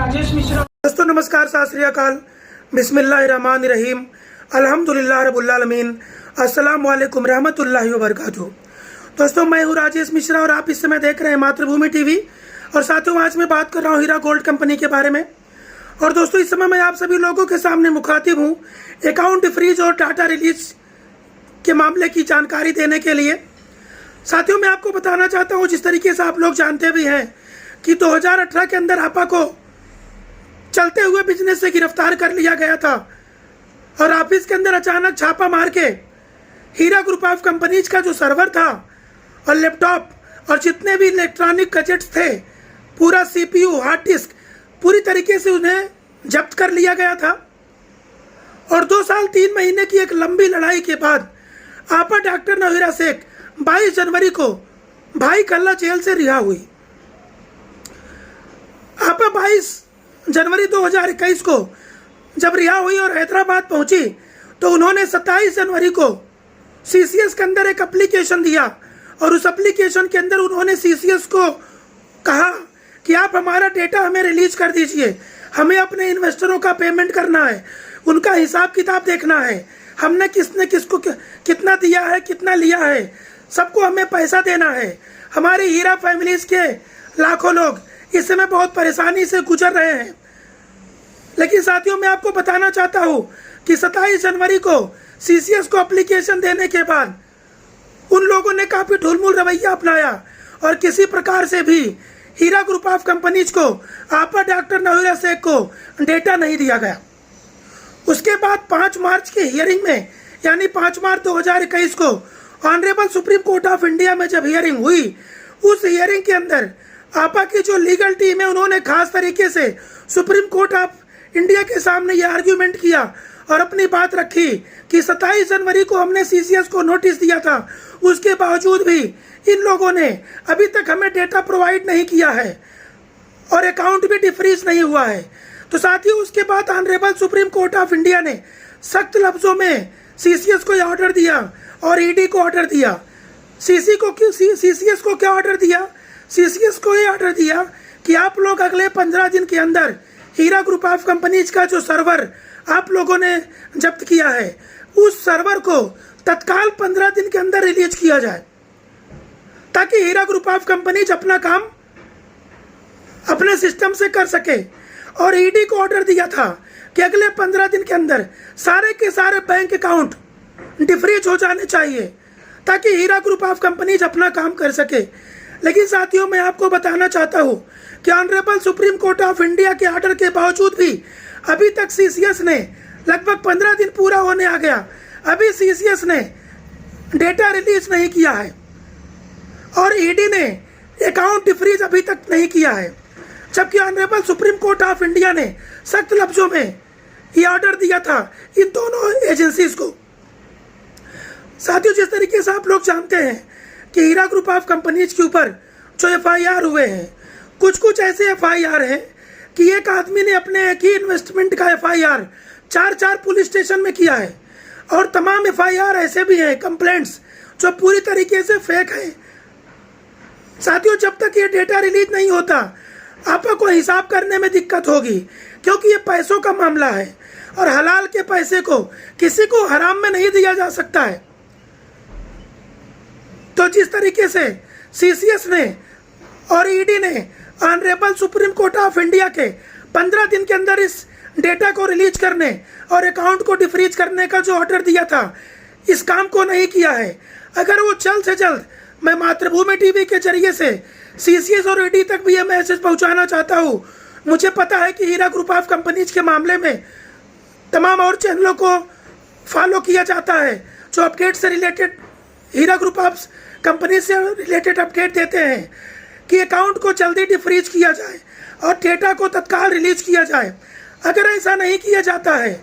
राजेश मिश्रा। दोस्तों नमस्कार, सत श्री अकाल, बिस्मिल्लाहिर्रहमानिर्रहीम, अल्हम्दुलिल्लाह रब्बिल आलमीन, अस्सलाम वालेकुम रहमतुल्लाहि व बरकातुहू। दोस्तों मैं हूँ राजेश मिश्रा और आप इस समय देख रहे हैं मातृभूमि टीवी। और साथियों आज मैं बात कर रहा हूँ हीरा गोल्ड कंपनी के बारे में। और दोस्तों इस समय मैं आप सभी लोगों के सामने मुखातिब हूँ अकाउंट फ्रीज और डाटा रिलीज के मामले की जानकारी देने के लिए। साथियों मैं आपको बताना चाहता हूँ, जिस तरीके से आप लोग जानते भी हैं कि 2018 के अंदर आपा को चलते हुए बिजनेस से गिरफ्तार कर लिया गया था और ऑफिस के अंदर अचानक छापा मार के हीरा ग्रुप ऑफ कंपनीज का जो सर्वर था और लैपटॉप और जितने भी इलेक्ट्रॉनिक गैजेट्स थे, पूरा सीपीयू, हार्ड डिस्क, पूरी तरीके से उन्हें जब्त कर लिया गया था। और 2 साल 3 महीने की एक लंबी लड़ाई के बाद आपा डॉक्टर नवीरा शेख 22 जनवरी को भाई कल्ला जेल से रिहा हुई। आपा 22 जनवरी 2021 को जब रिहा हुई और हैदराबाद पहुंची तो उन्होंने 27 जनवरी को सीसीएस के अंदर एक एप्लीकेशन दिया और उस एप्लीकेशन के अंदर उन्होंने सीसीएस को कहा कि आप हमारा डेटा हमें रिलीज कर दीजिए, हमें अपने इन्वेस्टरों का पेमेंट करना है, उनका हिसाब किताब देखना है, हमने किसने किसको कितना दिया है, कितना लिया है, सबको हमें पैसा देना है। हमारी हीरा फैमिलीज के लाखों लोग इस समय बहुत परेशानी से गुजर रहे हैं। लेकिन साथियों मैं आपको बताना चाहता हूं कि 27 जनवरी को सीसीएस को एप्लीकेशन देने के बाद उन लोगों ने काफी ढुलमुल रवैया अपनाया और किसी प्रकार से भी हीरा ग्रुप ऑफ कंपनीज को आपा डॉक्टर नवीरा शेख को डेटा नहीं दिया गया। उसके बाद 5 मार्च की हियरिंग में, यानी 5 मार्च 2021 को honourable supreme court of India में जब हियरिंग हुई, उस हियरिंग के अंदर आपा की जो लीगल टीम है उन्होंने खास तरीके से सुप्रीम कोर्ट ऑफ इंडिया के सामने ये आर्ग्यूमेंट किया और अपनी बात रखी कि 27 जनवरी को हमने सीसीएस को नोटिस दिया था, उसके बावजूद भी इन लोगों ने अभी तक हमें डेटा प्रोवाइड नहीं किया है और अकाउंट भी डिफ्रीज नहीं हुआ है। तो साथियों उसके बाद honourable supreme court of India ने सख्त लफ्जों में सीसीएस को यह ऑर्डर दिया और ईडी को ऑर्डर दिया। सीसीएस को क्या ऑर्डर दिया? सीसीएस को ये ऑर्डर दिया कि आप लोग अगले 15 दिन के अंदर हीरा ग्रुप ऑफ कंपनीज का जो सर्वर आप लोगों ने जब्त किया है, उस सर्वर को तत्काल 15 दिन के अंदर रिलीज किया जाए ताकि हीरा ग्रुप ऑफ कंपनीज अपना काम अपने सिस्टम से कर सके। और ईडी को ऑर्डर दिया था कि अगले 15 दिन के अंदर सारे के सारे बैंक अकाउंट डिफ्रीज हो जाने चाहिए ताकि हीरा ग्रुप ऑफ कंपनीज अपना काम कर सके। लेकिन साथियों मैं आपको बताना चाहता हूं कि honourable supreme court of India के ऑर्डर के बावजूद भी अभी तक सीसीएस ने लगभग 15 दिन पूरा होने आ गया, अभी सीसीएस ने डेटा रिलीज नहीं किया है और ईडी ने अकाउंट डिफ्रीज अभी तक नहीं किया है, जबकि honourable supreme court of India ने सख्त लफ्जों में ये ऑर्डर दिया था इन दोनों एजेंसीज को। साथियों जिस तरीके से आप लोग जानते हैं कि हीरा ग्रुप ऑफ कंपनीज के ऊपर जो एफआईआर हुए हैं, कुछ ऐसे एफआईआर हैं कि एक आदमी ने अपने एक ही इन्वेस्टमेंट का एफआईआर 4 पुलिस स्टेशन में किया है और तमाम एफआईआर ऐसे भी हैं, कंप्लेंट्स जो पूरी तरीके से फेक है। साथियों जब तक ये डेटा रिलीज नहीं होता आपा को हिसाब करने में दिक्कत होगी, क्योंकि ये पैसों का मामला है और हलाल के पैसे को किसी को हराम में नहीं दिया जा सकता है। तो जिस तरीके से सीसीएस ने और ईडी ने honourable supreme court of India के 15 दिन के अंदर इस डेटा को रिलीज करने और अकाउंट को डिफ्रीज करने का जो ऑर्डर दिया था, इस काम को नहीं किया है। अगर वो जल्द से जल्द, मैं मातृभूमि टीवी के जरिए से सीसीएस और ईडी तक भी ये मैसेज पहुंचाना चाहता हूँ। मुझे पता है कि हीरा ग्रुप ऑफ कंपनीज के मामले में तमाम और चैनलों को फॉलो किया जाता है जो अपडेट से related, Heera group of company से रिलेटेड अपडेट देते हैं कि अकाउंट को जल्दी डिफ्रीज किया जाए और डेटा को तत्काल रिलीज किया जाए। अगर ऐसा नहीं किया जाता है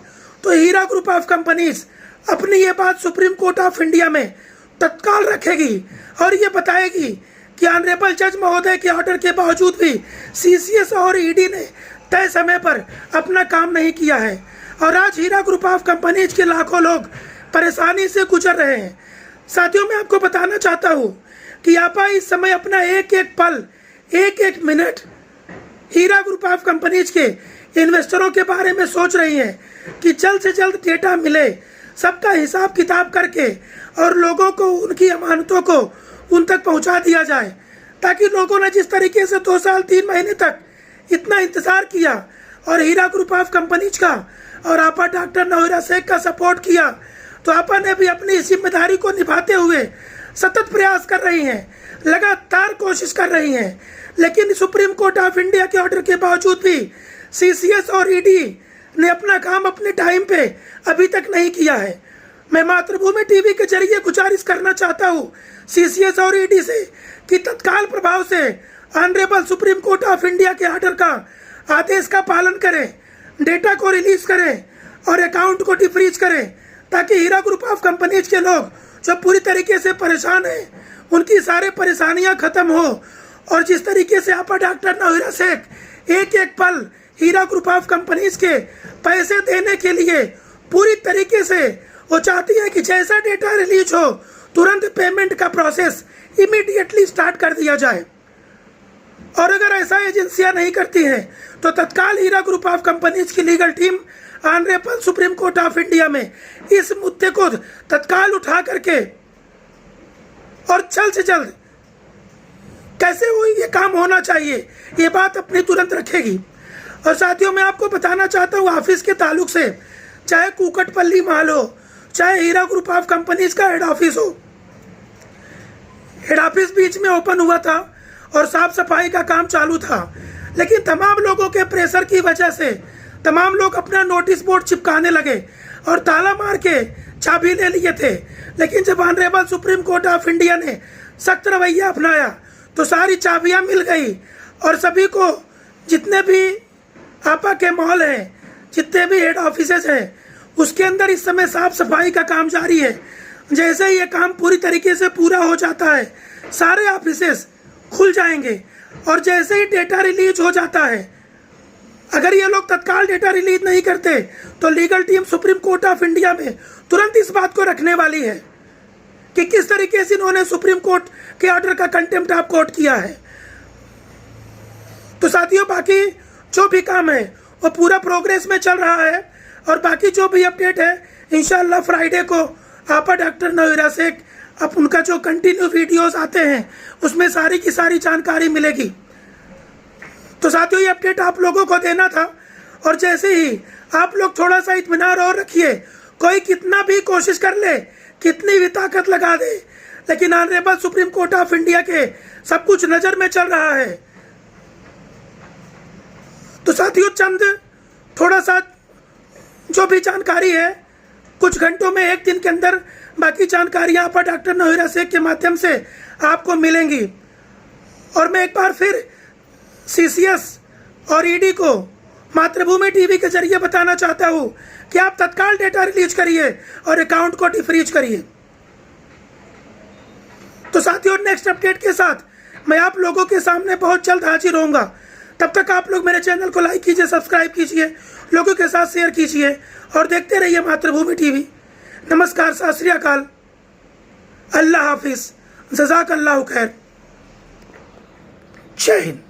तो हीरा ग्रुप ऑफ कंपनीज अपनी ये बात सुप्रीम कोर्ट ऑफ इंडिया में तत्काल रखेगी और ये बताएगी कि ऑनरेबल जज महोदय के ऑर्डर के बावजूद भी सीसीएस और ईडी ने तय समय पर अपना काम नहीं किया है और आज हीरा ग्रुप ऑफ कंपनीज के लाखों लोग परेशानी से गुजर रहे हैं। साथियों मैं आपको बताना चाहता हूँ कि आपा इस समय अपना एक एक पल, एक एक minute Heera group of companies के इन्वेस्टरों के बारे में सोच रही हैं कि जल्द से जल्द डेटा मिले, सबका हिसाब किताब करके और लोगों को उनकी अमानतों को उन तक पहुंचा दिया जाए, ताकि लोगों ने जिस तरीके से 2 साल 3 महीने तक इतना इंतज़ार किया और हीरा ग्रुप ऑफ कंपनीज का और आपा डॉक्टर नौहिरा शेख का सपोर्ट किया, तो आपा ने भी अपनी इस जिम्मेदारी को निभाते हुए सतत प्रयास कर रही हैं, लगातार कोशिश कर रही हैं। लेकिन सुप्रीम कोर्ट ऑफ इंडिया के ऑर्डर के बावजूद भी सीसीएस और ईडी ने अपना काम अपने टाइम पे अभी तक नहीं किया है। मैं मातृभूमि टीवी के जरिए गुजारिश करना चाहता हूँ सीसीएस और ईडी से कि तत्काल प्रभाव से honourable supreme court of India के ऑर्डर का आदेश का पालन करें, डेटा को रिलीज करें और अकाउंट को डिफ्रीज करें, ताकि हीरा ग्रुप ऑफ कंपनीज के लोग जो पूरी तरीके से परेशान हैं उनकी सारी परेशानियां खत्म हो। और जिस तरीके से आपा डॉक्टर नौहिरा शेख एक एक पल हीरा ग्रुप ऑफ कंपनीज के पैसे देने के लिए पूरी तरीके से वो चाहती है कि जैसा डेटा रिलीज हो तुरंत पेमेंट का प्रोसेस इमीडिएटली स्टार्ट कर दिया जाए। और अगर ऐसा एजेंसियां नहीं करती हैं तो तत्काल हीरा ग्रुप ऑफ कंपनीज की legal team honourable supreme court of India में इस मुद्दे को तत्काल उठा करके और जल्द से जल्द कैसे वो ये काम होना चाहिए ये बात अपनी तुरंत रखेगी। और साथियों, मैं आपको बताना चाहता हूँ ऑफिस के ताल्लुक से, चाहे कुकटपल्ली महल हो, चाहे हीरा ग्रुप ऑफ कंपनीज का हेड ऑफिस हो, हेड ऑफिस बीच में ओपन हुआ था और साफ सफाई का काम चालू था, लेकिन तमाम लोगों के प्रेशर की वजह से तमाम लोग अपना नोटिस बोर्ड चिपकाने लगे और ताला मार के चाबी ले लिए थे। लेकिन जब honourable supreme court of India ने सख्त रवैया अपनाया तो सारी चाबियां मिल गई और सभी को, जितने भी आपा के मॉल हैं, जितने भी हेड ऑफिसेज हैं, उसके अंदर इस समय साफ सफाई का काम जारी है। जैसे ही ये काम पूरी तरीके से पूरा हो जाता है सारे ऑफिसेज खुल जाएंगे और जैसे ही डेटा रिलीज हो जाता है, अगर ये लोग तत्काल डेटा रिलीज नहीं करते तो legal team supreme court of India में तुरंत इस बात को रखने वाली है कि किस तरीके से इन्होंने सुप्रीम कोर्ट के ऑर्डर का कंटेम्प्ट ऑफ कोर्ट किया है। तो साथियों, बाकी जो भी काम है वो पूरा प्रोग्रेस में चल रहा है और बाकी जो भी अपडेट है इंशाल्लाह फ्राइडे को आपा डॉक्टर नौहिरा शेख अब उनका जो कंटिन्यू वीडियोस आते हैं उसमें सारी की सारी जानकारी मिलेगी। तो साथियों, ये अपडेट आप लोगों को देना था। और जैसे ही आप लोग थोड़ा सा इत्मीनान और रखिए, कोई कितना भी कोशिश कर ले, कितनी भी ताकत लगा दे, लेकिन honourable supreme court of India के सब कुछ नजर में चल रहा है। तो साथियों, चंद थोड़ा सा जो भी जानकारी है कुछ घंटों में, एक दिन के अंदर बाकी जानकारियां आपा डॉक्टर नौहिरा शेख के माध्यम से आपको मिलेंगी। और मैं एक बार फिर सीसीएस और ईडी को मातृभूमि टीवी के जरिए बताना चाहता हूं कि आप तत्काल डेटा रिलीज करिए और अकाउंट को डिफ्रीज करिए। तो साथियों, नेक्स्ट अपडेट के साथ मैं आप लोगों के सामने बहुत जल्द हाजिर होऊंगा। तब तक आप लोग मेरे चैनल को लाइक कीजिए, सब्सक्राइब कीजिए, लोगों के साथ शेयर कीजिए और देखते रहिए मातृभूमि टीवी। नमस्कार, सत श्री अकाल, अल्लाह हाफिज, जज़ाकल्लाहु खैर, जय हिंद।